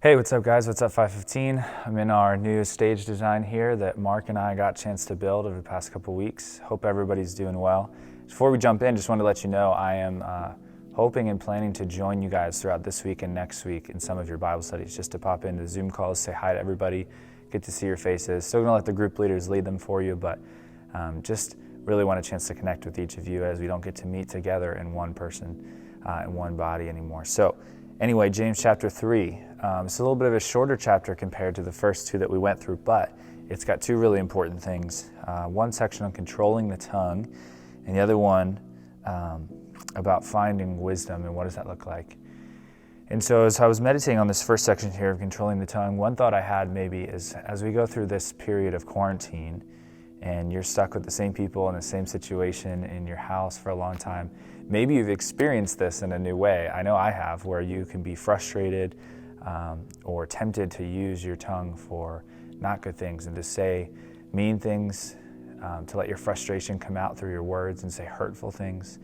Hey, what's up guys? What's up 515? I'm in our new stage design here that Mark and I got a chance to build over the past couple weeks. Hope everybody's doing well. Before we jump in, just wanted to let you know I am hoping and planning to join you guys throughout this week and next week in some of your Bible studies, just to pop into Zoom calls, say hi to everybody, get to see your faces. Still gonna let the group leaders lead them for you, but just really want a chance to connect with each of you as we don't get to meet together in one person, in one body anymore. So anyway, James chapter 3. It's a little bit of a shorter chapter compared to the first two that we went through, but it's got two really important things. One section on controlling the tongue, and the other one about finding wisdom and what does that look like. And so as I was meditating on this first section here of controlling the tongue, one thought I had maybe is as we go through this period of quarantine and you're stuck with the same people in the same situation in your house for a long time, maybe you've experienced this in a new way. I know I have, where you can be frustrated or tempted to use your tongue for not good things and to say mean things, to let your frustration come out through your words and say hurtful things.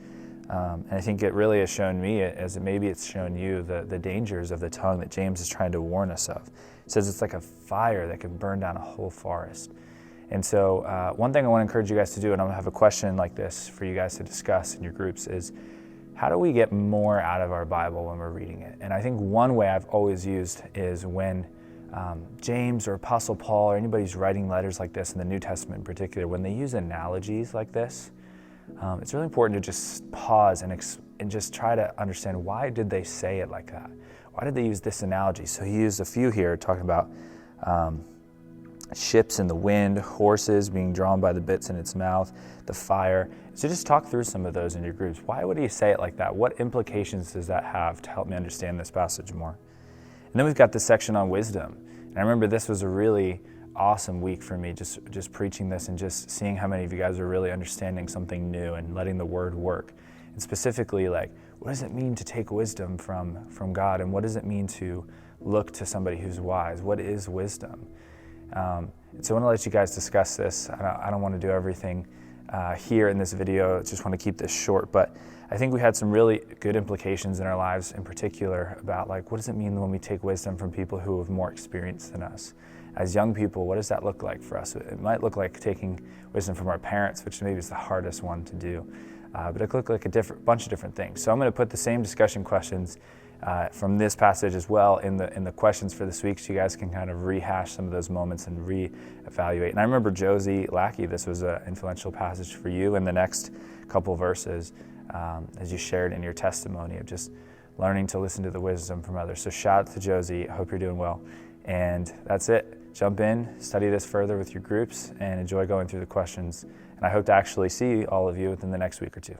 And I think it really has shown me, as maybe it's shown you, the dangers of the tongue that James is trying to warn us of. It says it's like a fire that can burn down a whole forest. And so one thing I want to encourage you guys to do, and I'm going to have a question like this for you guys to discuss in your groups, is how do we get more out of our Bible when we're reading it? And I think one way I've always used is when James or Apostle Paul or anybody's writing letters like this in the New Testament in particular, when they use analogies like this, it's really important to just pause and just try to understand, why did they say it like that? Why did they use this analogy? So he used a few here talking about ships in the wind, horses being drawn by the bits in its mouth, the fire. So just talk through some of those in your groups. Why would he say it like that? What implications does that have to help me understand this passage more? And then we've got this section on wisdom. And I remember this was a really awesome week for me, just preaching this and just seeing how many of you guys are really understanding something new and letting the word work. And specifically, like, what does it mean to take wisdom from God? And what does it mean to look to somebody who's wise? What is wisdom? So I want to let you guys discuss this. I don't want to do everything here in this video. I just want to keep this short, but I think we had some really good implications in our lives, in particular about, like, what does it mean when we take wisdom from people who have more experience than us? As young people, what does that look like for us? It might look like taking wisdom from our parents, which maybe is the hardest one to do, but it could look like a bunch of different things. So I'm going to put the same discussion questions from this passage as well in the questions for this week, so you guys can kind of rehash some of those moments and reevaluate. And I remember Josie Lackey, this was an influential passage for you in the next couple verses, as you shared in your testimony of just learning to listen to the wisdom from others. So shout out to Josie. I hope you're doing well. And that's it. Jump in, study this further with your groups, and enjoy going through the questions. And I hope to actually see all of you within the next week or two.